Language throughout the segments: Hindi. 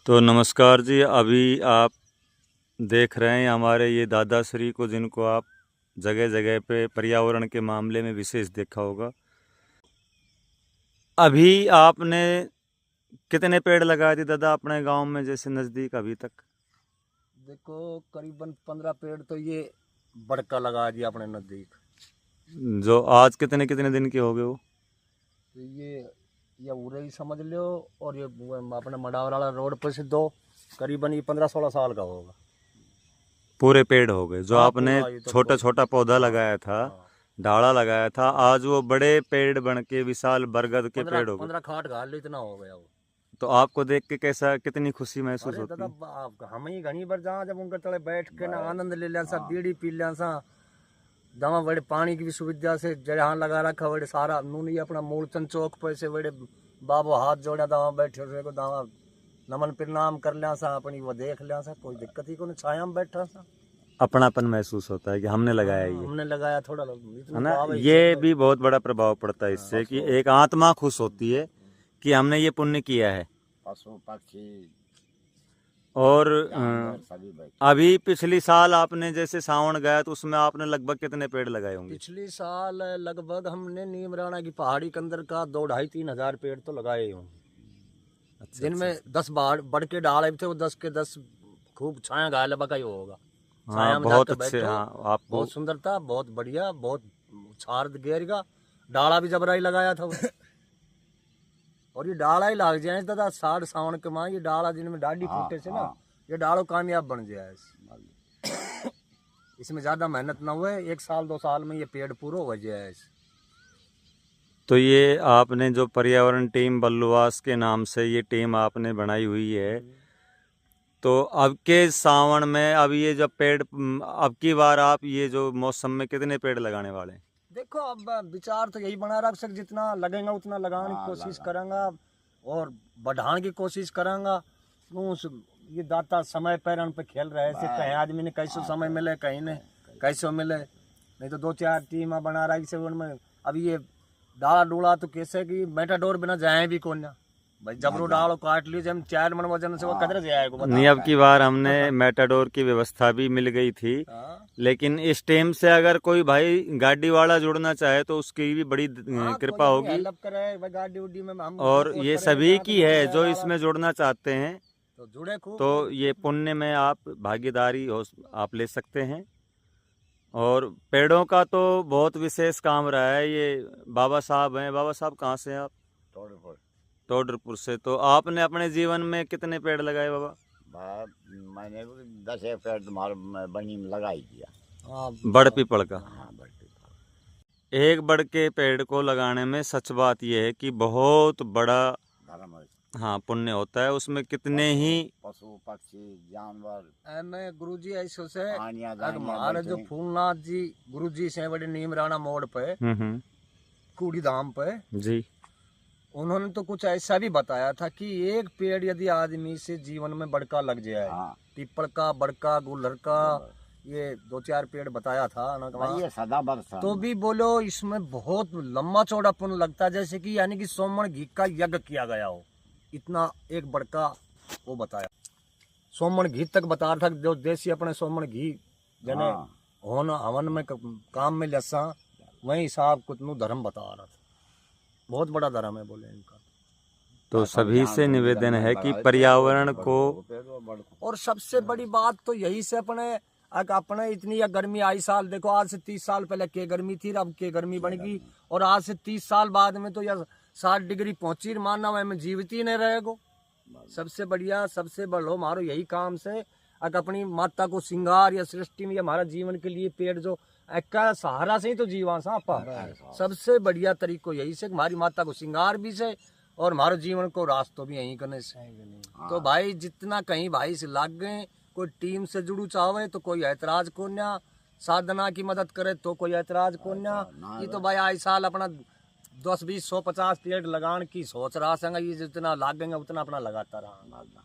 तो नमस्कार जी। अभी आप देख रहे हैं हमारे ये दादाश्री को, जिनको आप जगह जगह पे पर्यावरण के मामले में विशेष देखा होगा। अभी आपने कितने पेड़ लगाए थे दादा अपने गांव में, जैसे नज़दीक अभी तक? देखो करीबन 15 पेड़ तो ये बड़का लगा दिया अपने नजदीक। जो आज कितने कितने दिन के हो गए वो? तो ये उरे ही समझ लो, और ये अपने मडावर वाला रोड पर से दो, करीबन ये 15-16 साल का होगा। पूरे पेड़ हो गए जो हाँ, आपने पूरा ये तो छोटा छोटा पौधा हाँ, लगाया था, हाँ। डाला लगाया था, आज वो बड़े पेड़ बन के विशाल बरगद के पेड़ हो गए। 15 खाट घाल लो, इतना हो गया वो। तो आपको देख के कैसा, कितनी खुशी महसूस अरे होती दादा, है? हम ही घनी बार जहाँ जब उनके तले बैठ के ना आनंद ले लिया सा, बीड़ी पी लिया सा, जहाँ बड़े पानी की भी सुविधा से जहाँ लगा रखा बड़े सारा नून, ये अपना मूलचंद चौक पर से बड़े बाबो हाथ जोड़ा दवा बैठे हुए को दवा नमन प्रणाम कर लिया सा, अपनी वो देख लिया सा, कोई दिक्कत ही को छाया में बैठा सा। अपनापन महसूस होता है कि हमने लगाया ये, हमने लगाया थोड़ा है ना। ये भी बहुत बड़ा प्रभाव पड़ता है इससे कि एक आत्मा खुश होती है कि हमने ये पुण्य किया है। पशु पक्षी और सभी अभी पिछली साल आपने जैसे सावन गया तो उसमें आपने लगभग कितने पेड़ लगाए होंगे? पिछली साल लगभग हमने नीमराना की पहाड़ी के अंदर का 2-2.5-3 हजार पेड़ तो लगाए होंगे। अच्छा, जिनमें 10 बढ़ के डाले थे, वो 10 के 10 खूब छाया गाय लबा का ही होगा। छाया हाँ, में बहुत जाके अच्छे। बैठो, हाँ, आपको बहुत सुंदर था, बहुत बढ़िया, बहुत छार गेर का डाला भी जबरा ही लगाया था वो। और ये डाला ही लाग जाए दादा, साढ़ सावन के माँ ये डाला जिनमें डाडी फूटे से ना, ये डालो कामयाब बन जाए। इसमें ज्यादा मेहनत ना हुए, 1 साल 2 साल में ये पेड़ पूरा हो जाए। तो ये आपने जो पर्यावरण टीम बल्लुवास के नाम से ये टीम आपने बनाई हुई है, तो अब के सावन में अब ये जब पेड़ अब की बार आप ये जो मौसम में कितने पेड़ लगाने वाले हैं? देखो अब विचार तो यही बना रख सक, जितना लगेगा उतना लगाने की कोशिश करेंगा और बढ़ाने की कोशिश करेंगा। ये दाता समय पैरन पे खेल रहे से, कहीं आदमी ने कैसे समय मिले, कहीं ने कैसे मिले, नहीं तो 2-4 टीम बना रही से उनमें। अब ये डाला डूला तो कैसे कि मेटाडोर बिना जाए भी कौन ना भाई, जबरो डालो काट लीजिए, हम 4 मन वजन से वो कदर जाएगा। नहीं, अब की बार हमने मेटाडोर की व्यवस्था भी मिल गई थी, लेकिन इस टीम से अगर कोई भाई गाड़ी वाला जुड़ना चाहे तो उसकी भी बड़ी कृपा होगी। गाड़ी उड़ी में हम और ये सभी की है जो इसमें जुड़ना चाहते हैं, तो जुड़े खूब। तो ये पुण्य में आप भागीदारी आप ले सकते हैं। और पेड़ों का तो बहुत विशेष काम रहा है। ये बाबा साहब हैं। बाबा साहब कहाँ से हैं आप? टोडरपुर से। तो आपने अपने जीवन में कितने पेड़ लगाए बाबा? मैंने 10 पेड़ तुम्हारे बनी में लगा ही दिया। बड़ पीपल का। हाँ, एक बड़ के पेड़ को लगाने में सच बात यह है कि बहुत बड़ा धर्म है। हाँ, पुण्य होता है। उसमें कितने ही पशु पक्षी जानवर। मैं गुरुजी ऐसे से आनियाँ हमारे जो फूलनाथ जी गुरुजी से बड़े नीमराना मोड़ पे, कूड़ी धाम पे जी, उन्होंने तो कुछ ऐसा भी बताया था कि एक पेड़ यदि आदमी से जीवन में बड़का लग जाए, पीपल का, बड़का, गुलर का, ये 2-4 पेड़ बताया था ना, ये सदा बरसा तो भी बोलो इसमें बहुत लंबा चौड़ा पुण्य लगता है, जैसे कि यानी कि सोमन घी का यज्ञ किया गया हो, इतना एक बड़का वो बताया। सोमन घी तक बता रहा था, जो देसी अपने सोमन घी जने होना हवन में काम में लसा, वही हिसाब कुतनु धर्म बता रहा था। बहुत बड़ा धर्म है बोले इनका। तो सभी से निवेदन है कि पर्यावरण को, और सबसे बड़ी बात तो यही से अपने इतनी गर्मी आई साल, देखो आज से 30 साल पहले के गर्मी थी, अब के गर्मी बन गई, और आज से 30 साल बाद में तो यार 60 डिग्री पहुंची, मानना में जीवित ही नहीं रहेगा। सबसे बढ़िया, सबसे बड़ो हमारो यही काम से अपनी माता को श्रृंगार या सृष्टि में हमारा जीवन के लिए पेड़ जो का सहारा से ही तो जीवा सा आपा। सबसे बढ़िया तरीको यही से हमारी माता को श्रृंगार भी से और हमारे जीवन को रास्तों भी यही करने से। तो भाई जितना कहीं भाई से लाग गए, कोई टीम से जुड़ू चाहे तो कोई ऐतराज को ना, साधना की मदद करे तो कोई ऐतराज को ना। ये तो भाई आई साल अपना 10, 20, 100, 50 पेड़ लगाने की सोच रहा संगा, ये जितना लागेंगे उतना अपना लगाता रहा।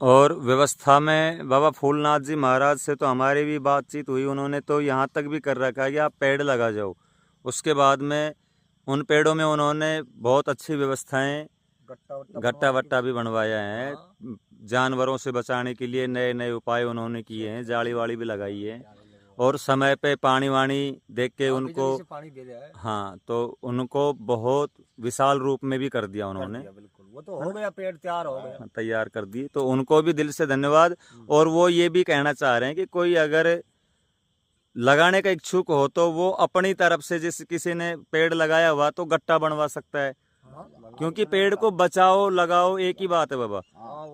और व्यवस्था में बाबा फूलनाथ जी महाराज से तो हमारी भी बातचीत हुई। उन्होंने तो यहाँ तक भी कर रखा है कि आप पेड़ लगा जाओ। उसके बाद में उन पेड़ों में उन्होंने बहुत अच्छी व्यवस्थाएं, गट्टा वट्टा भी बनवाया है, जानवरों से बचाने के लिए नए नए उपाय उन्होंने किए हैं, जाली वाली भी लगाई है और समय पे पानी वाणी देख के उनको, बिजली से पानी दे दिया है। हाँ, तो उनको बहुत विशाल रूप में भी कर दिया उन्होंने, बिल्कुल, वो तो हो गया, पेड़ तैयार हो गया। तैयार कर दिए। तो उनको भी दिल से धन्यवाद। और वो ये भी कहना चाह रहे हैं कि कोई अगर लगाने का इच्छुक हो तो वो अपनी तरफ से, जिस किसी ने पेड़ लगाया हुआ तो गट्टा बनवा सकता है, क्योंकि पेड़ को बचाओ लगाओ एक ही बात है बाबा।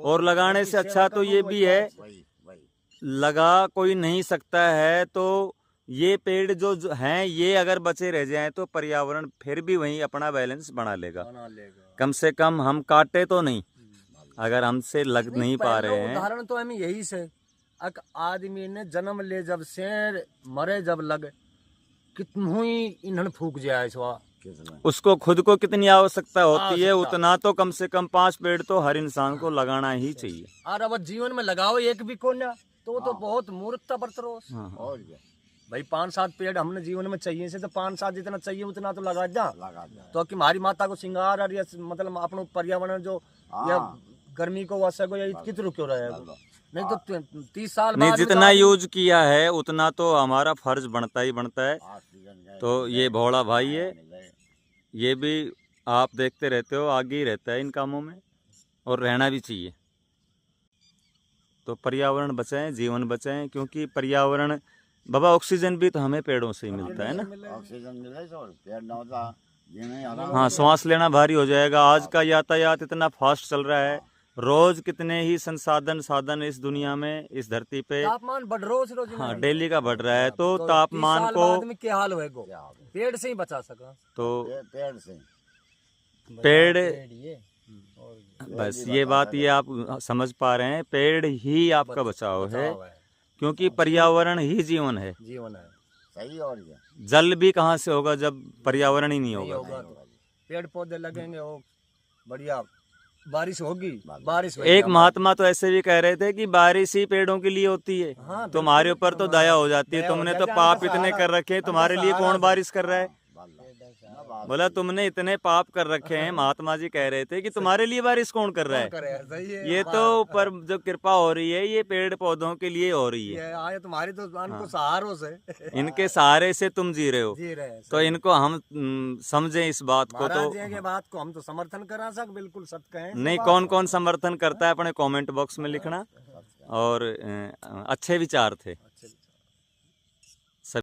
और लगाने से अच्छा तो ये भी है, वही वही लगा कोई नहीं सकता है तो ये पेड़ जो हैं ये अगर बचे रह जाएं तो पर्यावरण फिर भी वहीं अपना बैलेंस बना लेगा। कम से कम हम काटे तो नहीं, अगर हमसे लग नहीं पा रहे हैं। उदाहरण तो हमें यही से, एक आदमी ने जन्म ले जब से मरे जब लग, कितनों ही ईंधन फूक जाए इस बार। कितना उसको खुद को कितनी आवश्यकता होती है, उतना तो कम से कम 5 पेड़ तो हर इंसान को लगाना ही चाहिए। और अब जीवन में लगाओ एक भी कोना तो बहुत मूर्खता बरतरो। हाँ। और क्या भाई 5-7 पेड़ हमने जीवन में चाहिए से, तो 5-7 जितना चाहिए उतना तो लगा जा। लगा दिया। तो कि हमारी माता को श्रृंगार और मतलब अपनो पर्यावरण जो या गर्मी को वैसे को या कितने क्यों रहेगा। नहीं तो 30 साल नहीं, बाद में जितना तो यूज किया है उतना तो हमारा फर्ज बनता ही बनता है। ऑक्सीजन का तो ये भोला भाई है, मिले। ये भी आप देखते रहते हो, आगे ही रहता है इन कामों में और रहना भी चाहिए। तो पर्यावरण बचाएं, जीवन बचाएं, क्योंकि पर्यावरण बाबा ऑक्सीजन भी तो हमें पेड़ों से ही मिलता है ना। ऑक्सीजन मिले तो पेड़ ना होता जीने आराम। हाँ, श्वास लेना भारी हो जाएगा। आज का यातायात इतना फास्ट चल रहा है, रोज कितने ही साधन इस दुनिया में, इस धरती पे, तापमान बढ़ रोज रोज। हाँ, डेली का बढ़ रहा है। तो 30 तापमान साल को बाद में क्या हाल होएगा, पेड़ से ही बचा सका। तो पेड़ से पेड़, ये बस ये बात ये आप समझ पा रहे हैं, पेड़ ही आपका बचाव है, क्योंकि पर्यावरण ही जीवन है। जीवन है। सही। और क्या जल भी कहाँ से होगा जब पर्यावरण ही नहीं नहीं होगा। होगा तो पेड़ पौधे लगेंगे, वो बढ़िया बारिश होगी। बारिश एक महात्मा तो ऐसे भी कह रहे थे कि बारिश ही पेड़ों के लिए होती है। हाँ, तुम्हारे ऊपर तो दया हो जाती है, तुमने तो पाप इतने कर रखे हैं, तुम्हारे लिए कौन बारिश कर रहा है। बोला तुमने इतने पाप कर रखे हैं, महात्मा जी कह रहे थे कि तुम्हारे लिए बारिश कौन कर रहा है। ये तो ऊपर जो कृपा हो रही है ये पेड़ पौधों के लिए हो रही है। आए तुम्हारी तो को सहारों से इनके सहारे से तुम जी रहे हो, जी रहे हैं। तो इनको हम समझें इस बात को। महाराज तो जी के बात को हम तो समर्थन करा सक, बिल्कुल सत्य कहें। नहीं, कौन कौन समर्थन करता है अपने कमेंट बॉक्स में लिखना। और अच्छे विचार थे।